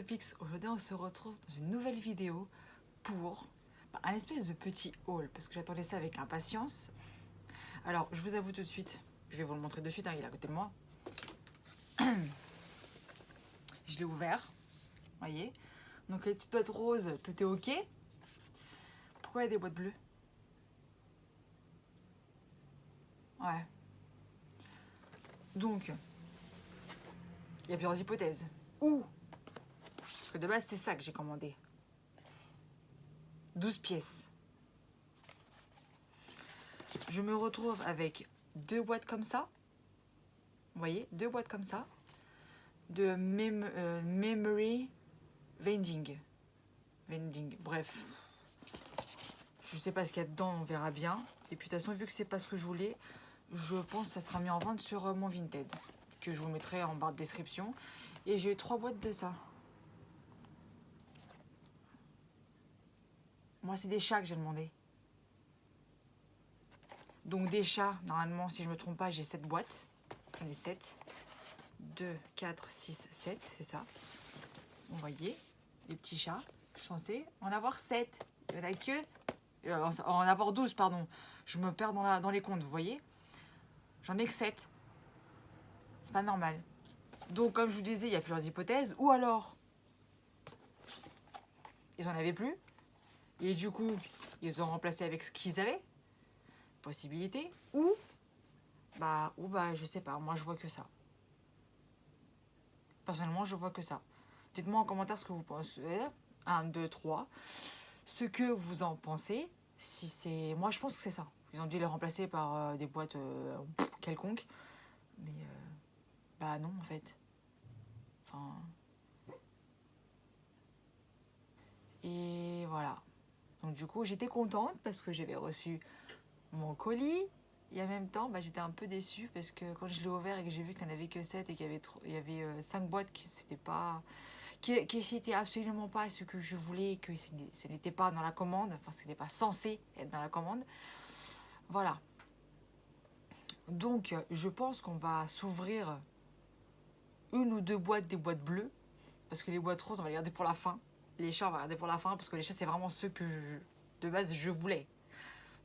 Pix. Aujourd'hui on se retrouve dans une nouvelle vidéo pour un espèce de petit haul parce que j'attendais ça avec impatience. Alors je vous avoue tout de suite, je vais vous le montrer de suite, hein, il est à côté de moi. Je l'ai ouvert, voyez. Donc les petites boîtes roses, tout est ok. Pourquoi il y a des boîtes bleues? Ouais. Donc, il y a plusieurs hypothèses. Ou, parce que de base c'est ça que j'ai commandé. 12 pièces. Je me retrouve avec deux boîtes comme ça. Vous voyez, deux boîtes comme ça. De memory vending. Bref. Je sais pas ce qu'il y a dedans, on verra bien. Et puis de toute façon, vu que c'est pas ce que je voulais, je pense que ça sera mis en vente sur mon Vinted. Que je vous mettrai en barre de description. Et j'ai eu 3 boîtes de ça. Moi, c'est des chats que j'ai demandé. Donc des chats, normalement, si je me trompe pas, j'ai 7 boîtes. J'en ai 7. 2, 4, 6, 7, c'est ça. Vous voyez, les petits chats. Je suis censée en avoir 7. Il n'y en a que... en avoir 12, pardon. Je me perds dans les comptes, vous voyez. J'en ai que 7. C'est pas normal. Donc, comme je vous disais, il y a plusieurs hypothèses. Ou alors, ils en avaient plus. Et du coup, ils ont remplacé avec ce qu'ils avaient. Possibilité. Ou, je sais pas. Moi, je vois que ça. Personnellement, je vois que ça. Dites-moi en commentaire ce que vous pensez. 1, 2, 3. Ce que vous en pensez. Si c'est... Moi, je pense que c'est ça. Ils ont dû les remplacer par des boîtes quelconques. Mais, non, en fait. Enfin... Et voilà. Donc, du coup, j'étais contente parce que j'avais reçu mon colis. Et en même temps, j'étais un peu déçue parce que quand je l'ai ouvert et que j'ai vu qu'il n'y en avait que 7 et qu'il y avait 5 boîtes qui c'était pas... qui n'était absolument pas ce que je voulais, que ce n'était pas dans la commande, enfin ce n'était pas censé être dans la commande. Voilà. Donc je pense qu'on va s'ouvrir une ou deux boîtes, des boîtes bleues, parce que les boîtes roses on va les garder pour la fin. Les chats on va les garder pour la fin, parce que les chats c'est vraiment ceux que de base je voulais.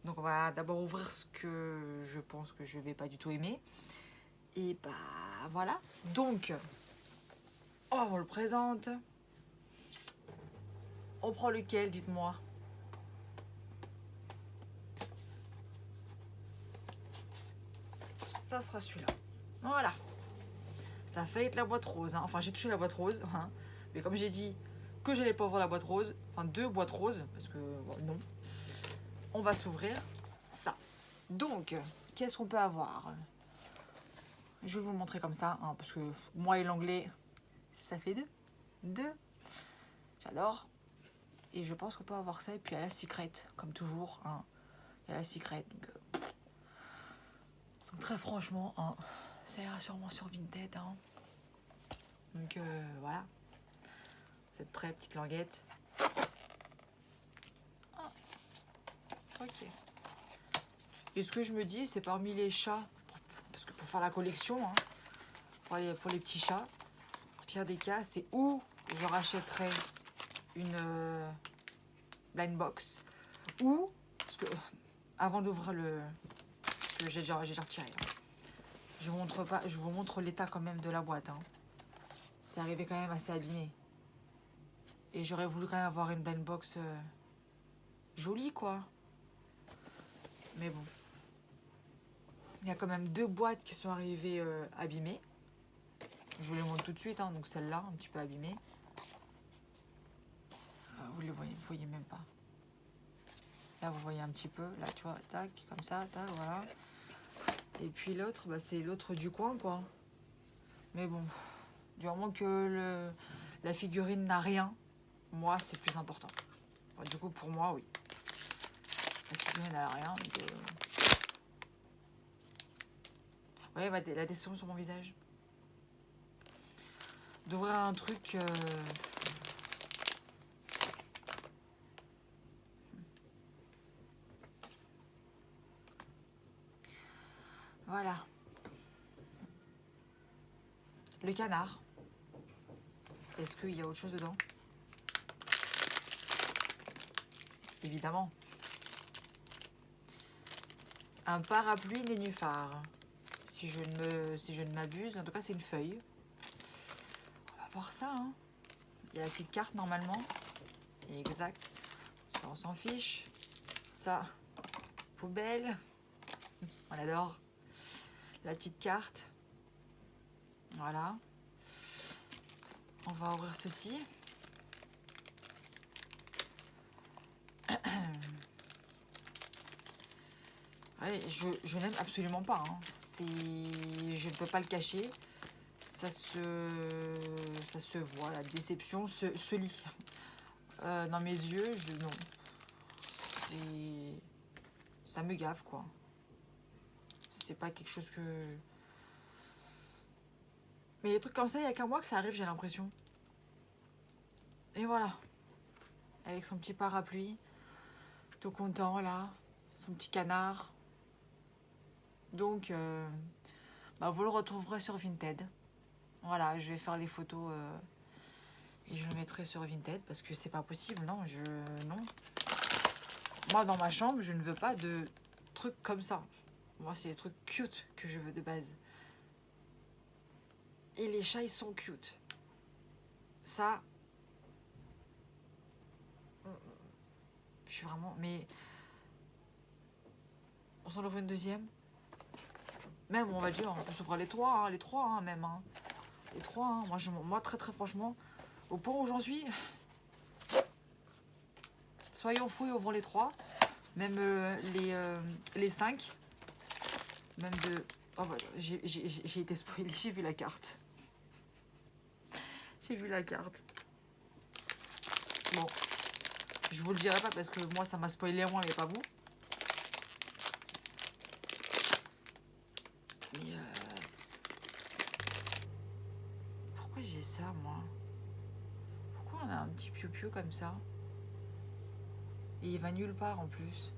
Donc on va d'abord ouvrir ce que je pense que je vais pas du tout aimer. Et voilà. Donc, on le présente. On prend lequel, dites-moi? Ça sera celui-là. Voilà. Ça fait être la boîte rose. Hein. Enfin, j'ai touché la boîte rose. Hein. Mais comme j'ai dit que j'allais pas ouvrir la boîte rose, enfin 2 boîtes roses, parce que non. On va s'ouvrir ça. Donc, qu'est-ce qu'on peut avoir? Je vais vous le montrer comme ça, hein, parce que moi et l'anglais, ça fait 2. 2. J'adore. Et je pense qu'on peut avoir ça. Et puis, il y a la secret, comme toujours. Hein. Il y a la secret. Donc très franchement, hein, ça ira sûrement sur Vinted. Hein. Donc voilà. Vous êtes prêts, petite languette? Ah, ok. Et ce que je me dis, c'est parmi les chats, parce que pour faire la collection, hein, pour les petits chats, pire des cas, c'est où je rachèterai une blind box, ou, parce que avant d'ouvrir que j'ai déjà retiré, hein, je vous montre l'état quand même de la boîte. Hein. C'est arrivé quand même assez abîmé. Et j'aurais voulu quand même avoir une blind box jolie, quoi. Mais bon. Il y a quand même 2 boîtes qui sont arrivées abîmées. Je vous les montre tout de suite. Hein, donc celle-là, un petit peu abîmée. Vous voyez même pas. Là, vous voyez un petit peu. Là, tu vois, tac, comme ça, tac, voilà. Et puis l'autre, c'est l'autre du coin, quoi. Mais bon, du moment que la figurine n'a rien, moi, c'est plus important. Enfin, du coup, pour moi, oui. La figurine n'a rien, donc... Ouais, la déception sur mon visage. D'ouvrir un truc... Voilà. Le canard. Est-ce qu'il y a autre chose dedans? Évidemment. Un parapluie nénuphar. Si je ne m'abuse, en tout cas c'est une feuille. On va voir ça. Hein. Il y a la petite carte normalement. Exact. Ça on s'en fiche. Ça, poubelle. On adore. La petite carte. Voilà. On va ouvrir ceci. Ouais, je n'aime absolument pas. Hein. Je ne peux pas le cacher. Ça se voit, la déception se lit. Dans mes yeux, non. Ça me gave, quoi. C'est pas quelque chose que... Mais les trucs comme ça, il n'y a qu'à moi que ça arrive, j'ai l'impression. Et voilà. Avec son petit parapluie. Tout content, là. Son petit canard. Donc, vous le retrouverez sur Vinted. Voilà, je vais faire les photos et je le mettrai sur Vinted parce que c'est pas possible, non, non. Moi, dans ma chambre, je ne veux pas de trucs comme ça. Moi, c'est des trucs cute que je veux de base. Et les chats, ils sont cute. Ça, je suis vraiment... Mais on s'en ouvre une deuxième. Même, on va dire, on peut s'ouvrir les trois, hein, même. Hein. Les trois, hein. Moi, très très franchement, au point où j'en suis, soyons fous et ouvrons les trois. Même les 5. Même de... Oh, voilà, j'ai été spoilée, j'ai vu la carte. J'ai vu la carte. Bon, je vous le dirai pas parce que moi, ça m'a spoilé moi, mais pas vous. Mais pourquoi j'ai ça, moi? Pourquoi on a un petit piou-piou comme ça? Et il va nulle part en plus.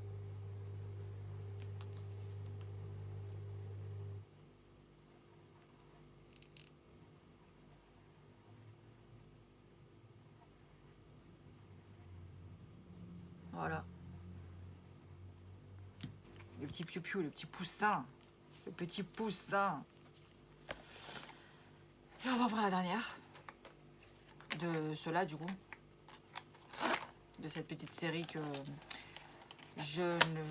Voilà. Le petit piou-piou, le petit poussin. Le petit poussin. Et on va voir la dernière. De ceux-là, du coup. De cette petite série que je ne...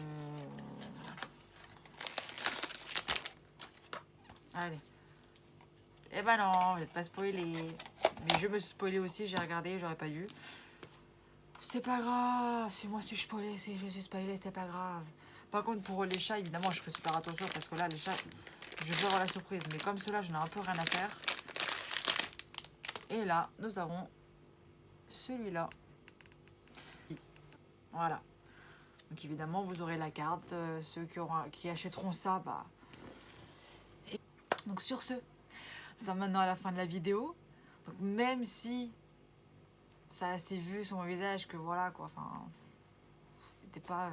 Allez. Eh ben non, vous n'êtes pas spoilé. Mais je me suis spoilé aussi, j'ai regardé, j'aurais pas dû. C'est pas grave, si moi si je suis spoilé, c'est pas grave. Par contre, pour les chats, évidemment, je fais super attention parce que là, les chats, je veux avoir la surprise. Mais comme ceux-là, je n'ai un peu rien à faire. Et là, nous avons celui-là. Voilà. Donc évidemment, vous aurez la carte. Ceux qui achèteront ça, bah... Et donc sur ce, nous sommes maintenant à la fin de la vidéo. Donc même si ça s'est vu sur mon visage que voilà, quoi, enfin... C'était pas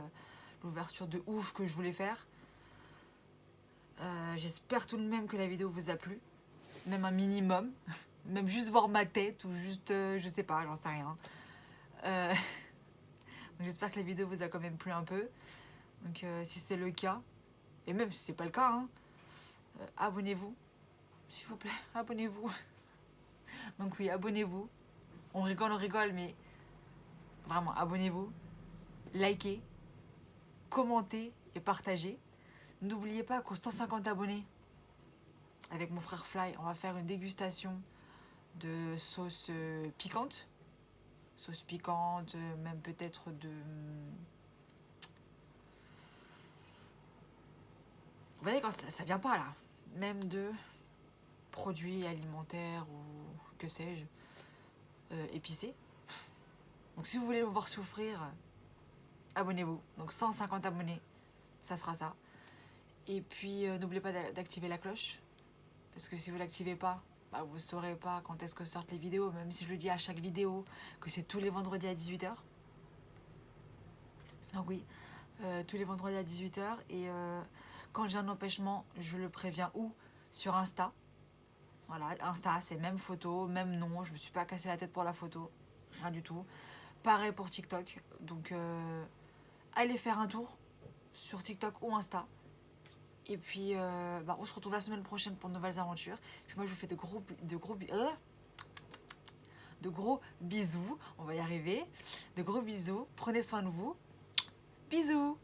l'ouverture de ouf que je voulais faire. J'espère tout de même que la vidéo vous a plu. Même un minimum. Même juste voir ma tête ou juste, je sais pas, j'en sais rien. Donc j'espère que la vidéo vous a quand même plu un peu. Donc si c'est le cas, et même si c'est pas le cas, hein, abonnez-vous. S'il vous plaît, abonnez-vous. Donc oui, abonnez-vous. On rigole, mais vraiment, abonnez-vous. Likez, commentez et partagez. N'oubliez pas qu'aux 150 abonnés, avec mon frère Fly, on va faire une dégustation de sauce piquante. Sauce piquante, même peut-être de... Vous voyez, quand ça vient pas là. Même de produits alimentaires ou que sais-je, épicés. Donc si vous voulez me voir souffrir, abonnez-vous. Donc 150 abonnés, ça sera ça. Et puis n'oubliez pas d'activer la cloche. Parce que si vous l'activez pas, bah, vous ne saurez pas quand est-ce que sortent les vidéos. Même si je le dis à chaque vidéo, que c'est tous les vendredis à 18h. Donc oui, tous les vendredis à 18h. Et quand j'ai un empêchement, je le préviens où? Sur Insta. Voilà, Insta, c'est même photo, même nom. Je me suis pas cassé la tête pour la photo. Rien du tout. Pareil pour TikTok. Donc, allez faire un tour sur TikTok ou Insta. Et puis, on se retrouve la semaine prochaine pour de nouvelles aventures. Puis moi, je vous fais de gros bisous. On va y arriver. De gros bisous. Prenez soin de vous. Bisous.